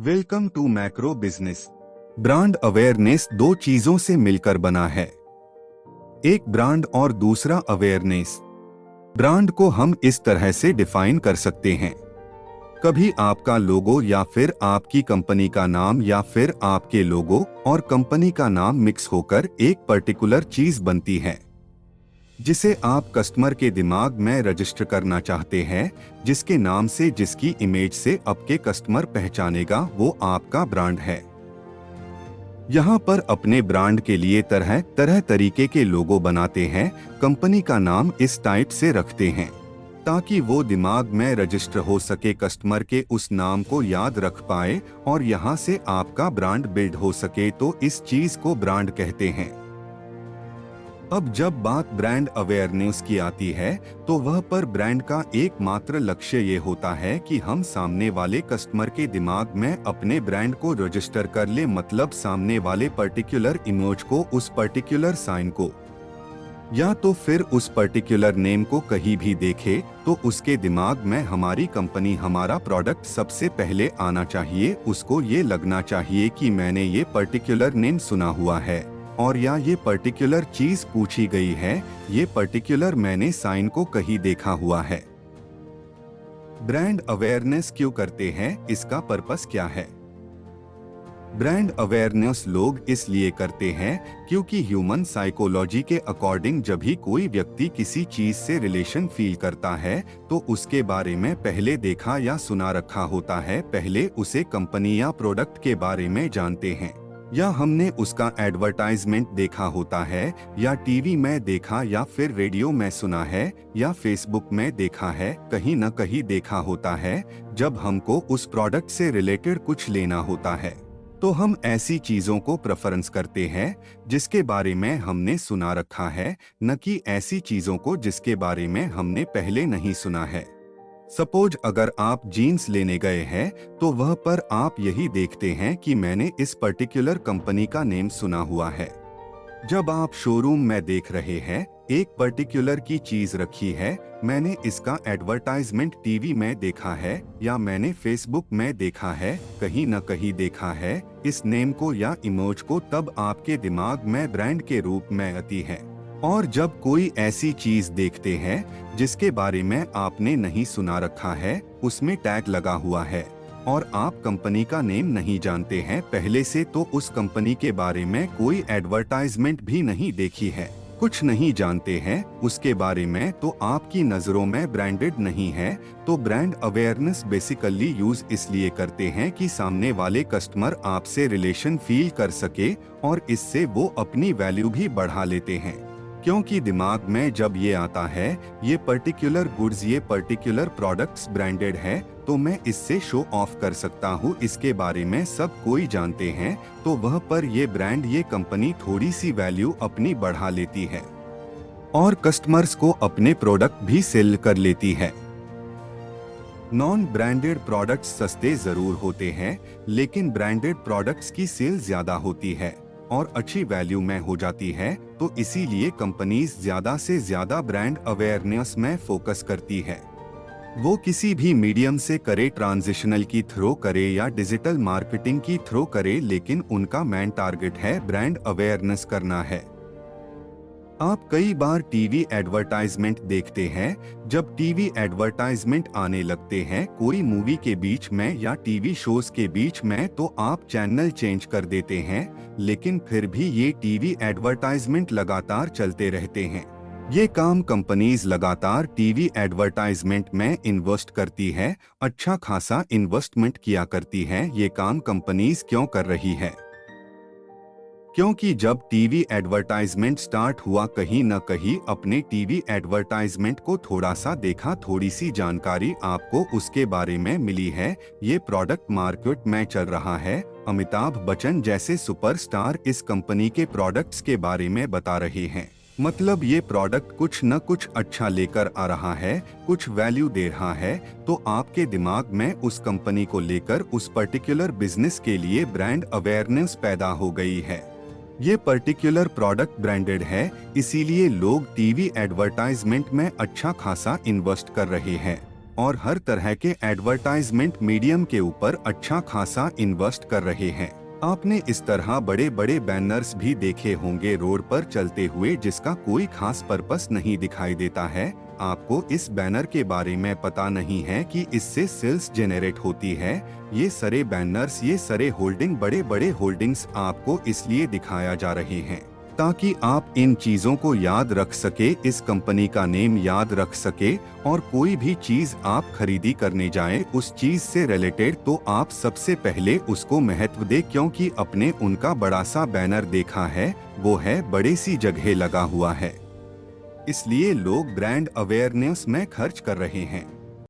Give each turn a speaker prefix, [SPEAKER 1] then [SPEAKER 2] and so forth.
[SPEAKER 1] Welcome to macro business. Brand awareness दो चीजों से मिलकर बना है, एक ब्रांड और दूसरा अवेयरनेस। ब्रांड को हम इस तरह से डिफाइन कर सकते हैं, कभी आपका लोगो या फिर आपकी कंपनी का नाम या फिर आपके लोगो और कंपनी का नाम मिक्स होकर एक पर्टिकुलर चीज बनती है जिसे आप कस्टमर के दिमाग में रजिस्टर करना चाहते हैं, जिसके नाम से, जिसकी इमेज से आपके कस्टमर पहचानेगा वो आपका ब्रांड है। यहाँ पर अपने ब्रांड के लिए तरह तरह तरीके के लोगो बनाते हैं, कंपनी का नाम इस टाइप से रखते हैं ताकि वो दिमाग में रजिस्टर हो सके, कस्टमर के उस नाम को याद रख पाए और यहाँ से आपका ब्रांड बिल्ड हो सके। तो इस चीज को ब्रांड कहते हैं। अब जब बात ब्रांड अवेयरनेस की आती है तो वह पर ब्रांड का एकमात्र लक्ष्य ये होता है कि हम सामने वाले कस्टमर के दिमाग में अपने ब्रांड को रजिस्टर कर ले, मतलब सामने वाले पर्टिकुलर इमेज को, उस पर्टिकुलर साइन को या तो फिर उस पर्टिकुलर नेम को कहीं भी देखे तो उसके दिमाग में हमारी कंपनी, हमारा प्रोडक्ट सबसे पहले आना चाहिए। उसको ये लगना चाहिए कि मैंने ये पर्टिकुलर नेम सुना हुआ है और या ये पर्टिकुलर चीज पूछी गई है, ये पर्टिकुलर मैंने साइन को कहीं देखा हुआ है। ब्रांड अवेयरनेस क्यों करते हैं, इसका पर्पस क्या है? ब्रांड अवेयरनेस लोग इसलिए करते हैं क्योंकि ह्यूमन साइकोलॉजी के अकॉर्डिंग जब भी कोई व्यक्ति किसी चीज से रिलेशन फील करता है तो उसके बारे में पहले देखा या सुना रखा होता है, पहले उसे कंपनी या प्रोडक्ट के बारे में जानते हैं, या हमने उसका एडवर्टाइजमेंट देखा होता है, या टीवी में देखा, या फिर रेडियो में सुना है, या फेसबुक में देखा है, कहीं न कहीं देखा होता है। जब हमको उस प्रोडक्ट से रिलेटेड कुछ लेना होता है तो हम ऐसी चीजों को प्रेफरेंस करते हैं जिसके बारे में हमने सुना रखा है, न कि ऐसी चीजों को जिसके बारे में हमने पहले नहीं सुना है। सपोज अगर आप जीन्स लेने गए हैं तो वह पर आप यही देखते हैं कि मैंने इस पर्टिकुलर कंपनी का नेम सुना हुआ है। जब आप शोरूम में देख रहे हैं, एक पर्टिकुलर की चीज रखी है, मैंने इसका एडवर्टाइजमेंट टीवी में देखा है या मैंने फेसबुक में देखा है, कहीं न कहीं देखा है इस नेम को या इमेज को, तब आपके दिमाग में ब्रांड के रूप में आती है। और जब कोई ऐसी चीज देखते हैं जिसके बारे में आपने नहीं सुना रखा है, उसमें टैग लगा हुआ है और आप कंपनी का नेम नहीं जानते हैं पहले से, तो उस कंपनी के बारे में कोई एडवर्टाइजमेंट भी नहीं देखी है, कुछ नहीं जानते हैं उसके बारे में, तो आपकी नजरों में ब्रांडेड नहीं है। तो ब्रांड अवेयरनेस बेसिकली यूज इसलिए करते हैं कि सामने वाले कस्टमर आपसे रिलेशन फील कर सके और इससे वो अपनी वैल्यू भी बढ़ा लेते हैं, क्योंकि दिमाग में जब ये आता है ये पर्टिकुलर गुड्स, ये पर्टिकुलर प्रोडक्ट्स ब्रांडेड है तो मैं इससे शो ऑफ कर सकता हूँ, इसके बारे में सब कोई जानते हैं, तो वह पर ये ब्रांड, ये कंपनी थोड़ी सी वैल्यू अपनी बढ़ा लेती है और कस्टमर्स को अपने प्रोडक्ट भी सेल कर लेती है। नॉन ब्रांडेड प्रोडक्ट्स सस्ते जरूर होते हैं लेकिन ब्रांडेड प्रोडक्ट्स की सेल ज्यादा होती है और अच्छी वैल्यू में हो जाती है, तो इसीलिए कंपनीज ज्यादा से ज्यादा ब्रांड अवेयरनेस में फोकस करती है। वो किसी भी मीडियम से करे, ट्रांजिशनल की थ्रो करे या डिजिटल मार्केटिंग की थ्रो करे, लेकिन उनका मेन टारगेट है ब्रांड अवेयरनेस करना है। आप कई बार टीवी एडवर्टाइजमेंट देखते हैं, जब टीवी एडवर्टाइजमेंट आने लगते हैं कोई मूवी के बीच में या टीवी शोज के बीच में, तो आप चैनल चेंज कर देते हैं, लेकिन फिर भी ये टीवी एडवर्टाइजमेंट लगातार चलते रहते हैं। ये काम कंपनीज लगातार टीवी एडवर्टाइजमेंट में इन्वेस्ट करती है, अच्छा खासा इन्वेस्टमेंट किया करती है। ये काम कंपनीज क्यों कर रही है? क्योंकि जब टीवी एडवर्टाइजमेंट स्टार्ट हुआ, कहीं न कहीं अपने टीवी एडवर्टाइजमेंट को थोड़ा सा देखा, थोड़ी सी जानकारी आपको उसके बारे में मिली है, ये प्रोडक्ट मार्केट में चल रहा है, अमिताभ बच्चन जैसे सुपरस्टार इस कंपनी के प्रोडक्ट्स के बारे में बता रहे हैं, मतलब ये प्रोडक्ट कुछ न कुछ अच्छा लेकर आ रहा है, कुछ वैल्यू दे रहा है, तो आपके दिमाग में उस कंपनी को लेकर, उस पर्टिकुलर बिजनेस के लिए ब्रांड अवेयरनेस पैदा हो गई है। ये पर्टिकुलर प्रोडक्ट ब्रांडेड है, इसीलिए लोग टीवी एडवर्टाइजमेंट में अच्छा खासा इन्वेस्ट कर रहे हैं और हर तरह के एडवर्टाइजमेंट मीडियम के ऊपर अच्छा खासा इन्वेस्ट कर रहे हैं। आपने इस तरह बड़े बड़े बैनर्स भी देखे होंगे रोड पर चलते हुए जिसका कोई खास पर्पस नहीं दिखाई देता है। आपको इस बैनर के बारे में पता नहीं है कि इससे सेल्स जनरेट होती है। ये सारे बैनर्स, ये सारे होल्डिंग, बड़े बड़े होल्डिंग्स आपको इसलिए दिखाया जा रहे हैं ताकि आप इन चीजों को याद रख सके, इस कंपनी का नेम याद रख सके, और कोई भी चीज आप खरीदी करने जाएं उस चीज से रिलेटेड तो आप सबसे पहले उसको महत्व दे, क्योंकि अपने उनका बड़ा सा बैनर देखा है, वो है बड़ी सी जगह लगा हुआ है, इसलिए लोग ब्रांड अवेयरनेस में खर्च कर रहे हैं।